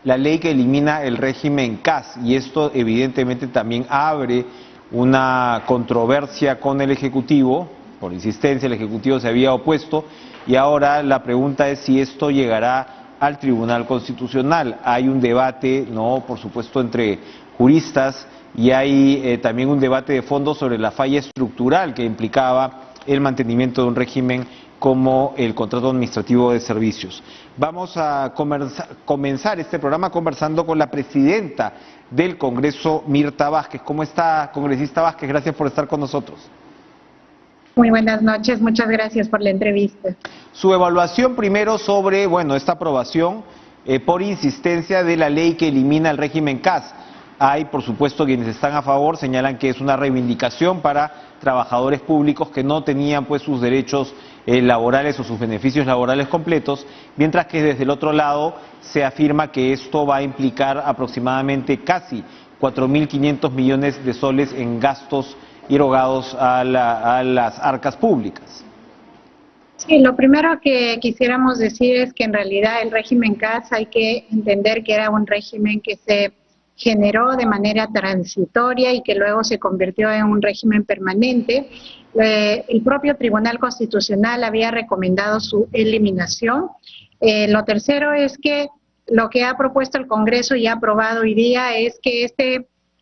la ley que elimina el régimen CAS, y esto evidentemente también abre una controversia con el Ejecutivo. Por insistencia el Ejecutivo se había opuesto y ahora la pregunta es si esto llegará al Tribunal Constitucional. Hay un debate, ¿no?, por supuesto, entre juristas, y hay también un debate de fondo sobre la falla estructural que implicaba el mantenimiento de un régimen como el contrato administrativo de servicios. Vamos a comenzar este programa conversando con la presidenta del Congreso, Mirta Vázquez. ¿Cómo está, congresista Vázquez? Gracias por estar con nosotros. Muy buenas noches, muchas gracias por la entrevista. Su evaluación primero sobre, esta aprobación por insistencia de la ley que elimina el régimen CAS. Hay, por supuesto, quienes están a favor, señalan que es una reivindicación para trabajadores públicos que no tenían pues sus derechos laborales o sus beneficios laborales completos, mientras que desde el otro lado se afirma que esto va a implicar aproximadamente casi 4.500 millones de soles en gastos erogados a las arcas públicas. Sí, lo primero que quisiéramos decir es que en realidad el régimen CAS hay que entender que era un régimen que se generó de manera transitoria y que luego se convirtió en un régimen permanente. El propio Tribunal Constitucional había recomendado su eliminación. Lo tercero es que lo que ha propuesto el Congreso y ha aprobado hoy día es que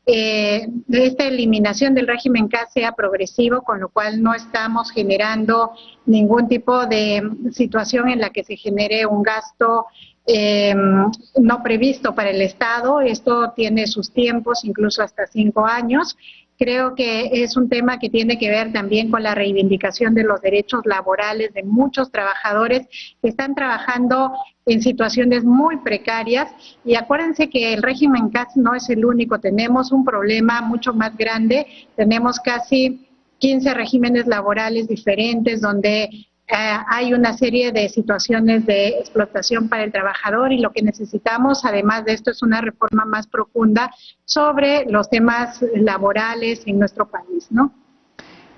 esta eliminación del régimen CAS sea progresivo, con lo cual no estamos generando ningún tipo de situación en la que se genere un gasto no previsto para el Estado. Esto tiene sus tiempos, incluso hasta 5 años. Creo que es un tema que tiene que ver también con la reivindicación de los derechos laborales de muchos trabajadores que están trabajando en situaciones muy precarias. Y acuérdense que el régimen CAS no es el único, tenemos un problema mucho más grande, tenemos casi 15 regímenes laborales diferentes donde hay una serie de situaciones de explotación para el trabajador, y lo que necesitamos, además de esto, es una reforma más profunda sobre los temas laborales en nuestro país, ¿no?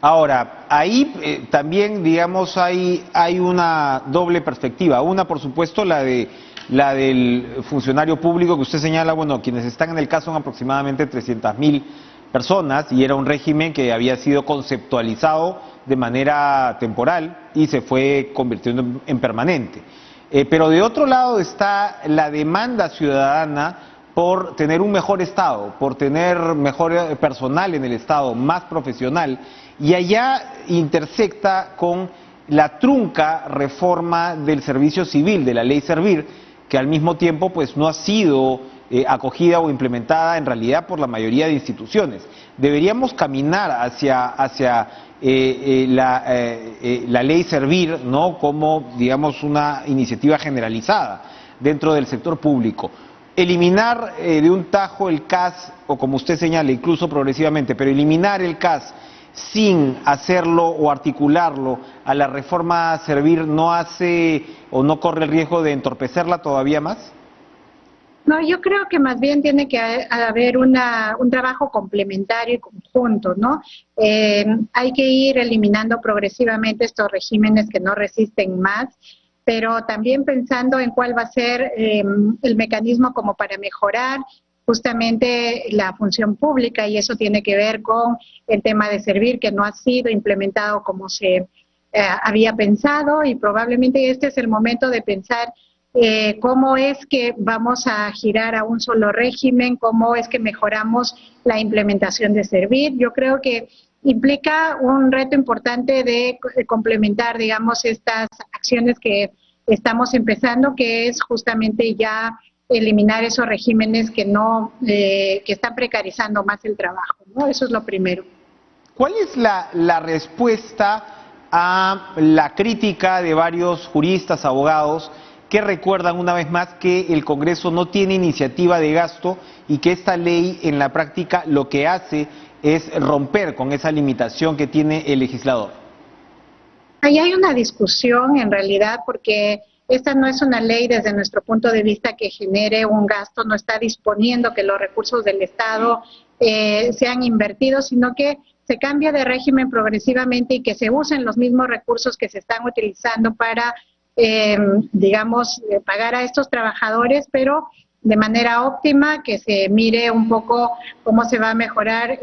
Ahora, ahí también, digamos, hay una doble perspectiva. Una, por supuesto, la del funcionario público que usted señala. Quienes están en el caso son aproximadamente 300.000 personas, y era un régimen que había sido conceptualizado de manera temporal y se fue convirtiendo en permanente. Pero de otro lado está la demanda ciudadana por tener un mejor Estado, por tener mejor personal en el Estado, más profesional, y allá intersecta con la trunca reforma del servicio civil, de la ley Servir, que al mismo tiempo pues no ha sido acogida o implementada en realidad por la mayoría de instituciones. Deberíamos caminar hacia la ley Servir, ¿no?, como, digamos, una iniciativa generalizada dentro del sector público. Eliminar de un tajo el CAS, o como usted señala, incluso progresivamente, pero eliminar el CAS sin hacerlo o articularlo a la reforma Servir, ¿no hace o no corre el riesgo de entorpecerla todavía más? No, yo creo que más bien tiene que haber un trabajo complementario y conjunto, ¿no? Hay que ir eliminando progresivamente estos regímenes que no resisten más, pero también pensando en cuál va a ser el mecanismo como para mejorar justamente la función pública, y eso tiene que ver con el tema de Servir, que no ha sido implementado como se había pensado, y probablemente este es el momento de pensar cómo es que vamos a girar a un solo régimen, cómo es que mejoramos la implementación de Servir. Yo creo que implica un reto importante de complementar, digamos, estas acciones que estamos empezando, que es justamente ya eliminar esos regímenes que están precarizando más el trabajo, ¿no? Eso es lo primero. ¿Cuál es la respuesta a la crítica de varios juristas, abogados, que recuerdan una vez más que el Congreso no tiene iniciativa de gasto y que esta ley en la práctica lo que hace es romper con esa limitación que tiene el legislador? Ahí hay una discusión en realidad, porque esta no es una ley desde nuestro punto de vista que genere un gasto, no está disponiendo que los recursos del Estado sean invertidos, sino que se cambia de régimen progresivamente y que se usen los mismos recursos que se están utilizando para, digamos, pagar a estos trabajadores, pero de manera óptima, que se mire un poco cómo se va a mejorar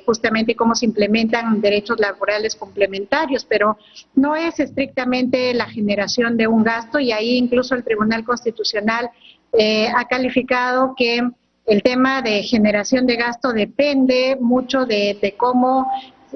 justamente cómo se implementan derechos laborales complementarios, pero no es estrictamente la generación de un gasto, y ahí incluso el Tribunal Constitucional ha calificado que el tema de generación de gasto depende mucho de cómo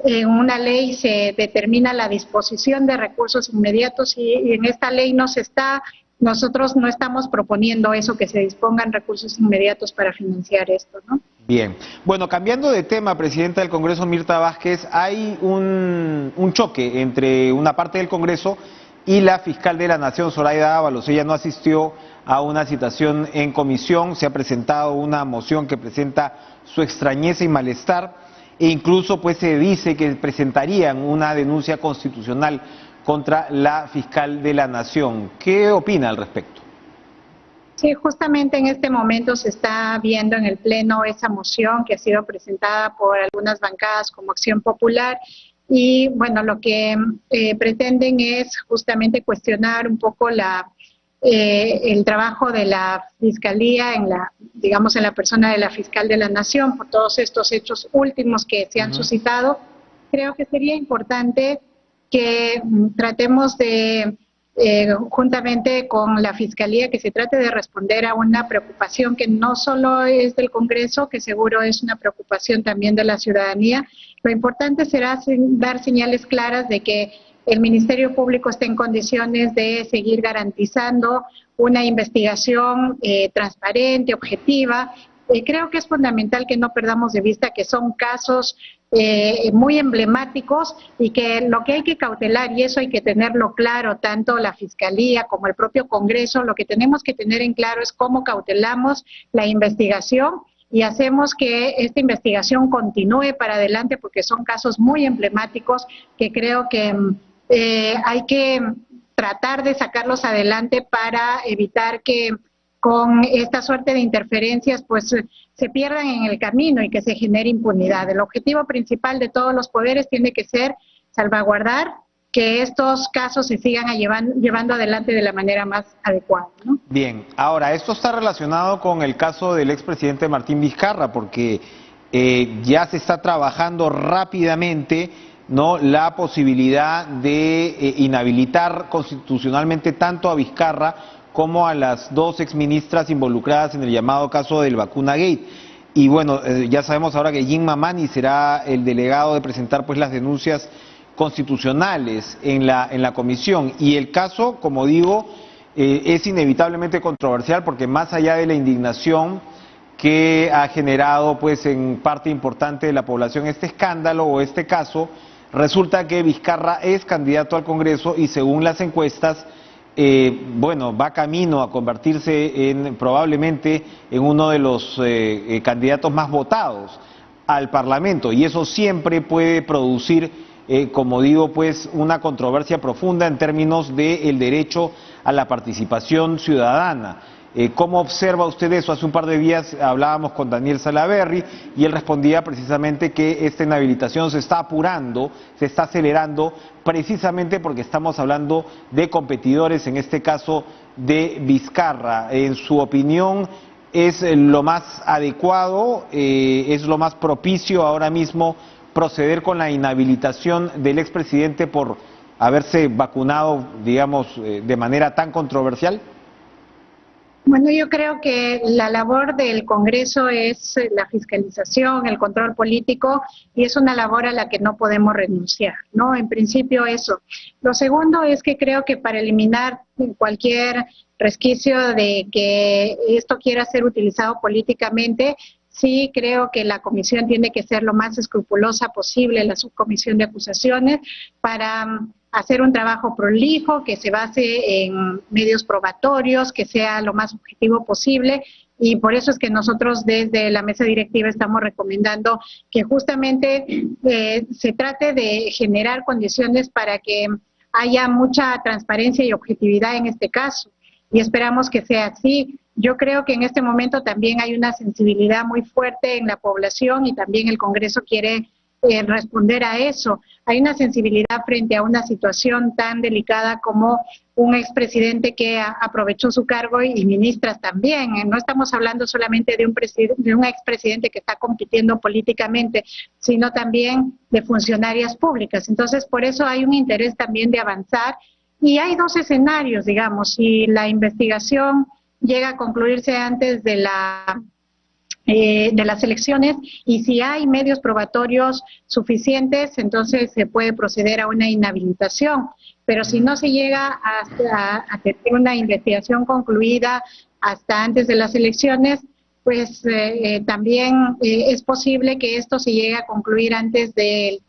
en una ley se determina la disposición de recursos inmediatos, y en esta ley nosotros no estamos proponiendo eso, que se dispongan recursos inmediatos para financiar esto, ¿no? Bien. Bueno, cambiando de tema, Presidenta del Congreso Mirta Vázquez, hay un choque entre una parte del Congreso y la fiscal de la Nación, Zoraida Ábalos. Ella no asistió a una citación en comisión, se ha presentado una moción que presenta su extrañeza y malestar, e incluso pues se dice que presentarían una denuncia constitucional contra la fiscal de la Nación. ¿Qué opina al respecto? Sí, justamente en este momento se está viendo en el Pleno esa moción que ha sido presentada por algunas bancadas como Acción Popular, y bueno, lo que pretenden es justamente cuestionar un poco el trabajo de la Fiscalía en la persona de la fiscal de la Nación por todos estos hechos últimos que se han suscitado. Creo que sería importante que tratemos de, juntamente con la Fiscalía, que se trate de responder a una preocupación que no solo es del Congreso, que seguro es una preocupación también de la ciudadanía. Lo importante será dar señales claras de que el Ministerio Público esté en condiciones de seguir garantizando una investigación transparente, objetiva. Creo que es fundamental que no perdamos de vista que son casos muy emblemáticos, y que lo que hay que cautelar, y eso hay que tenerlo claro, tanto la Fiscalía como el propio Congreso, lo que tenemos que tener en claro es cómo cautelamos la investigación y hacemos que esta investigación continúe para adelante, porque son casos muy emblemáticos que creo que hay que tratar de sacarlos adelante para evitar que con esta suerte de interferencias pues se pierdan en el camino y que se genere impunidad. El objetivo principal de todos los poderes tiene que ser salvaguardar que estos casos se sigan llevando adelante de la manera más adecuada, ¿no? Bien, ahora, esto está relacionado con el caso del expresidente Martín Vizcarra, porque ya se está trabajando rápidamente, ¿no?, la posibilidad de inhabilitar constitucionalmente tanto a Vizcarra como a las dos exministras involucradas en el llamado caso del Vacuna Gate. Y bueno, ya sabemos ahora que Jim Mamani será el delegado de presentar pues las denuncias constitucionales en la comisión. Y el caso, como digo, es inevitablemente controversial, porque más allá de la indignación que ha generado pues en parte importante de la población este escándalo o este caso, resulta que Vizcarra es candidato al Congreso y según las encuestas, bueno, va camino a convertirse probablemente en uno de los candidatos más votados al Parlamento, y eso siempre puede producir, como digo, pues una controversia profunda en términos del derecho a la participación ciudadana. ¿Cómo observa usted eso? Hace un par de días hablábamos con Daniel Salaverry y él respondía precisamente que esta inhabilitación se está apurando, se está acelerando, precisamente porque estamos hablando de competidores, en este caso de Vizcarra. En su opinión, ¿es lo más adecuado, es lo más propicio ahora mismo proceder con la inhabilitación del expresidente por haberse vacunado, digamos, de manera tan controversial? Bueno, yo creo que la labor del Congreso es la fiscalización, el control político, y es una labor a la que no podemos renunciar, ¿no? En principio eso. Lo segundo es que creo que para eliminar cualquier resquicio de que esto quiera ser utilizado políticamente, sí creo que la comisión tiene que ser lo más escrupulosa posible, la subcomisión de acusaciones, para hacer un trabajo prolijo, que se base en medios probatorios, que sea lo más objetivo posible, y por eso es que nosotros desde la mesa directiva estamos recomendando que justamente se trate de generar condiciones para que haya mucha transparencia y objetividad en este caso, y esperamos que sea así. Yo creo que en este momento también hay una sensibilidad muy fuerte en la población, y también el Congreso quiere responder a eso. Hay una sensibilidad frente a una situación tan delicada como un expresidente que aprovechó su cargo y ministras también. No estamos hablando solamente de un expresidente que está compitiendo políticamente, sino también de funcionarias públicas. Entonces, por eso hay un interés también de avanzar. Y hay dos escenarios, digamos, si la investigación llega a concluirse antes de las elecciones y si hay medios probatorios suficientes, entonces se puede proceder a una inhabilitación. Pero si no se llega a tener una investigación concluida hasta antes de las elecciones, pues también es posible que esto se llegue a concluir antes de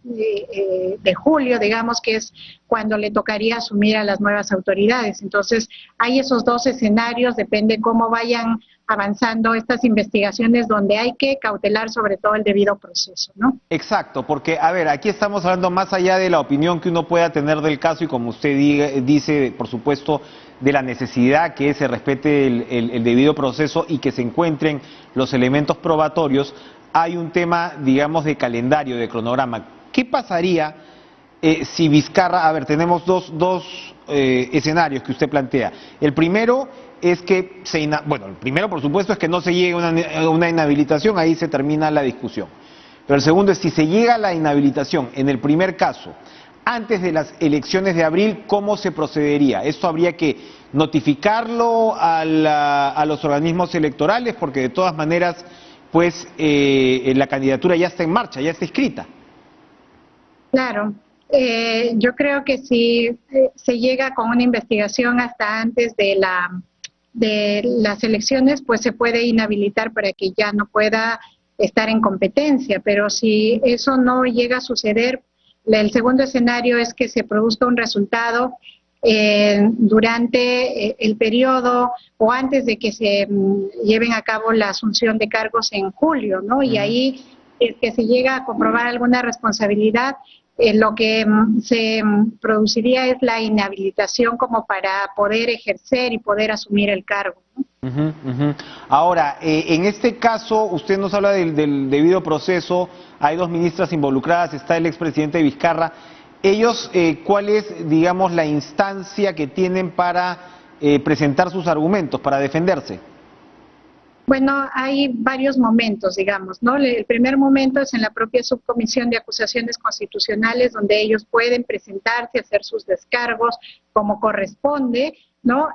julio, digamos, que es cuando le tocaría asumir a las nuevas autoridades. Entonces, hay esos dos escenarios, depende cómo vayan avanzando estas investigaciones, donde hay que cautelar sobre todo el debido proceso, ¿no? Exacto, porque, a ver, aquí estamos hablando más allá de la opinión que uno pueda tener del caso y, como usted dice, por supuesto, de la necesidad que se respete el debido proceso y que se encuentren los elementos probatorios. Hay un tema, digamos, de calendario, de cronograma. ¿Qué pasaría si Vizcarra, a ver, tenemos dos escenarios que usted plantea? El primero es que, el primero, por supuesto, es que no se llegue a una inhabilitación, ahí se termina la discusión. Pero el segundo es, si se llega a la inhabilitación, en el primer caso, antes de las elecciones de abril, ¿cómo se procedería? ¿Esto habría que notificarlo a los organismos electorales? Porque de todas maneras, pues, la candidatura ya está en marcha, ya está inscrita. Claro. Yo creo que si se llega con una investigación hasta antes de las elecciones, pues se puede inhabilitar para que ya no pueda estar en competencia. Pero si eso no llega a suceder, el segundo escenario es que se produzca un resultado durante el periodo o antes de que se lleven a cabo la asunción de cargos en julio, ¿no? Y ahí es que se llega a comprobar alguna responsabilidad. Lo que se produciría es la inhabilitación como para poder ejercer y poder asumir el cargo, ¿no? Ahora, en este caso, usted nos habla del debido proceso, hay dos ministras involucradas, está el expresidente Vizcarra. Ellos, ¿cuál es, digamos, la instancia que tienen para presentar sus argumentos, para defenderse? Bueno, hay varios momentos, digamos, ¿no? El primer momento es en la propia subcomisión de acusaciones constitucionales, donde ellos pueden presentarse, hacer sus descargos como corresponde, ¿no?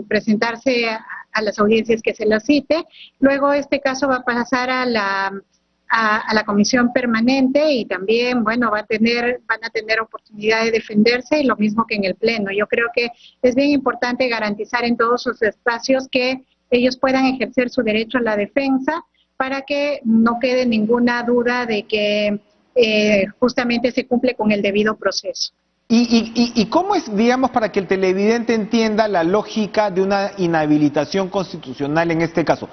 Presentarse a las audiencias que se las cite. Luego este caso va a pasar a la comisión permanente y también, bueno, van a tener oportunidad de defenderse, y lo mismo que en el pleno. Yo creo que es bien importante garantizar en todos sus espacios que ellos puedan ejercer su derecho a la defensa, para que no quede ninguna duda de que justamente se cumple con el debido proceso. ¿Y cómo es, digamos, para que el televidente entienda la lógica de una inhabilitación constitucional en este caso?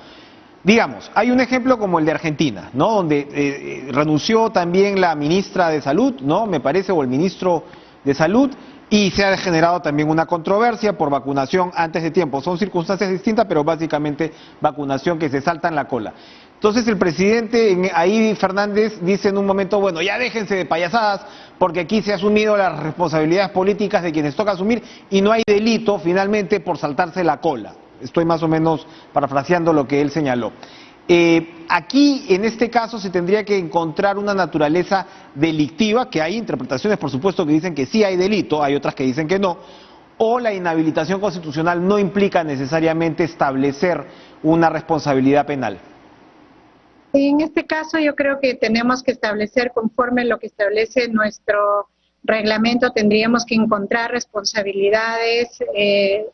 Digamos, hay un ejemplo como el de Argentina, ¿no? Donde renunció también la ministra de Salud, ¿no? Me parece, o el ministro de Salud, y se ha generado también una controversia por vacunación antes de tiempo. Son circunstancias distintas, pero básicamente vacunación que se salta en la cola. Entonces el presidente ahí, Fernández, dice en un momento, bueno, ya déjense de payasadas, porque aquí se han asumido las responsabilidades políticas de quienes toca asumir y no hay delito finalmente por saltarse la cola. Estoy más o menos parafraseando lo que él señaló. Aquí, en este caso, se tendría que encontrar una naturaleza delictiva, que hay interpretaciones, por supuesto, que dicen que sí hay delito, hay otras que dicen que no, o la inhabilitación constitucional no implica necesariamente establecer una responsabilidad penal. En este caso yo creo que tenemos que establecer, conforme lo que establece nuestro reglamento, tendríamos que encontrar responsabilidades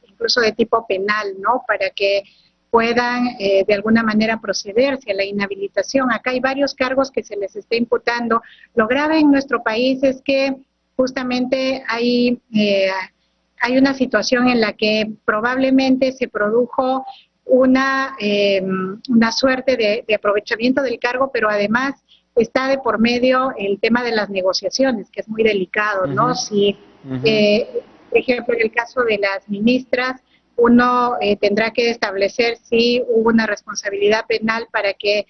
incluso de tipo penal, ¿no? Para que puedan de alguna manera procederse a la inhabilitación. Acá hay varios cargos que se les está imputando. Lo grave en nuestro país es que justamente hay una situación en la que probablemente se produjo una suerte de aprovechamiento del cargo, pero además está de por medio el tema de las negociaciones, que es muy delicado, ¿no? Si, por ejemplo, en el caso de las ministras, uno tendrá que establecer si hubo una responsabilidad penal para que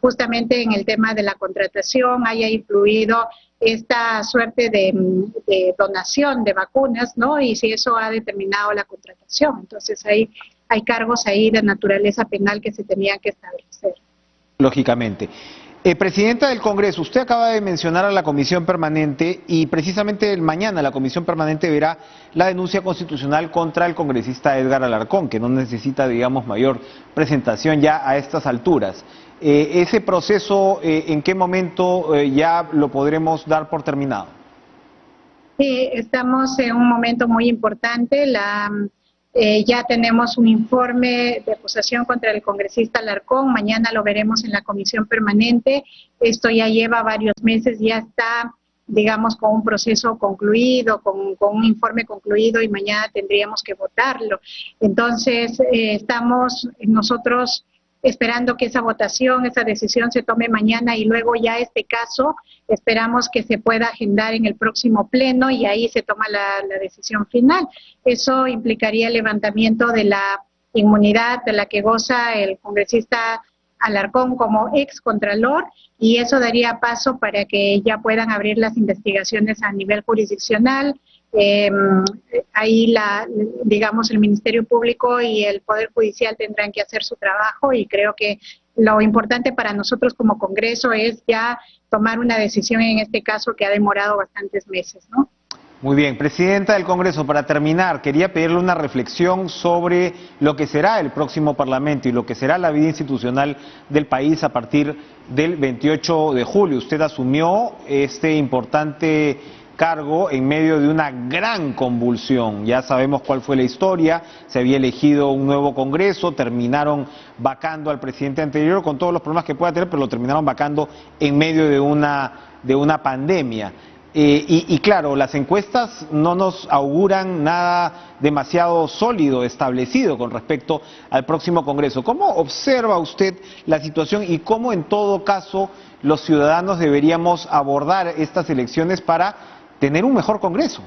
justamente en el tema de la contratación haya influido esta suerte de donación de vacunas, ¿no? Y si eso ha determinado la contratación. Entonces hay cargos ahí de naturaleza penal que se tenían que establecer. Lógicamente. Presidenta del Congreso, usted acaba de mencionar a la Comisión Permanente y precisamente mañana la Comisión Permanente verá la denuncia constitucional contra el congresista Edgar Alarcón, que no necesita, digamos, mayor presentación ya a estas alturas. Ese proceso, ¿en qué momento ya lo podremos dar por terminado? Sí, estamos en un momento muy importante. Ya tenemos un informe de acusación contra el congresista Alarcón, mañana lo veremos en la comisión permanente. Esto ya lleva varios meses, ya está, digamos, con un proceso concluido, con un informe concluido y mañana tendríamos que votarlo. Entonces, estamos nosotros esperando que esa votación, esa decisión se tome mañana y luego ya este caso esperamos que se pueda agendar en el próximo pleno y ahí se toma la decisión final. Eso implicaría el levantamiento de la inmunidad de la que goza el congresista Alarcón como excontralor y eso daría paso para que ya puedan abrir las investigaciones a nivel jurisdiccional. Ahí digamos el Ministerio Público y el Poder Judicial tendrán que hacer su trabajo y creo que lo importante para nosotros como Congreso es ya tomar una decisión en este caso que ha demorado bastantes meses, ¿no? Muy bien, Presidenta del Congreso, para terminar, quería pedirle una reflexión sobre lo que será el próximo Parlamento y lo que será la vida institucional del país a partir del 28 de julio. Usted asumió este importante cargo en medio de una gran convulsión. Ya sabemos cuál fue la historia, se había elegido un nuevo Congreso, terminaron vacando al presidente anterior con todos los problemas que pueda tener, pero lo terminaron vacando en medio de una pandemia. Y claro, las encuestas no nos auguran nada demasiado sólido, establecido con respecto al próximo Congreso. ¿Cómo observa usted la situación y cómo en todo caso los ciudadanos deberíamos abordar estas elecciones para tener un mejor Congreso?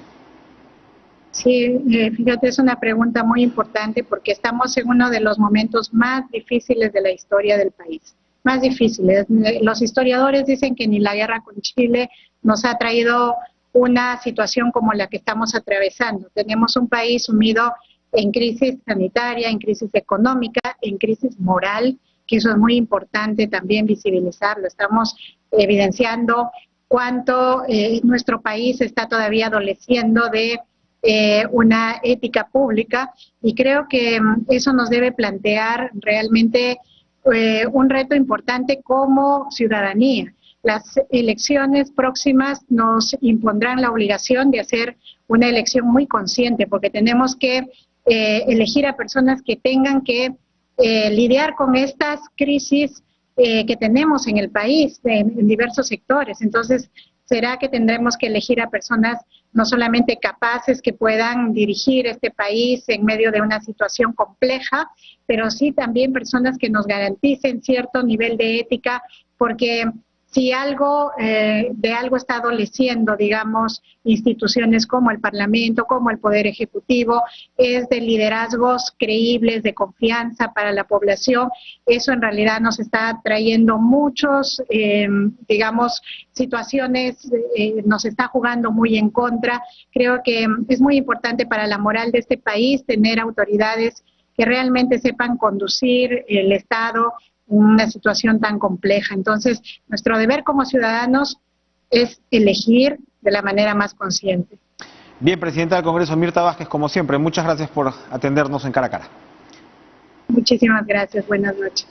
Sí, fíjate, es una pregunta muy importante porque estamos en uno de los momentos más difíciles de la historia del país. Más difíciles. Los historiadores dicen que ni la guerra con Chile nos ha traído una situación como la que estamos atravesando. Tenemos un país sumido en crisis sanitaria, en crisis económica, en crisis moral, que eso es muy importante también visibilizarlo. Estamos evidenciando cuánto nuestro país está todavía adoleciendo de una ética pública y creo que eso nos debe plantear realmente un reto importante como ciudadanía. Las elecciones próximas nos impondrán la obligación de hacer una elección muy consciente porque tenemos que elegir a personas que tengan que lidiar con estas crisis que tenemos en el país en diversos sectores. Entonces, será que tendremos que elegir a personas no solamente capaces que puedan dirigir este país en medio de una situación compleja, pero sí también personas que nos garanticen cierto nivel de ética, porque si de algo está adoleciendo, digamos, instituciones como el Parlamento, como el Poder Ejecutivo, es de liderazgos creíbles, de confianza para la población. Eso en realidad nos está trayendo muchos, digamos, situaciones, nos está jugando muy en contra. Creo que es muy importante para la moral de este país tener autoridades que realmente sepan conducir el Estado en una situación tan compleja. Entonces, nuestro deber como ciudadanos es elegir de la manera más consciente. Bien, Presidenta del Congreso, Mirta Vázquez, como siempre, muchas gracias por atendernos en Cara a Cara. Muchísimas gracias, buenas noches.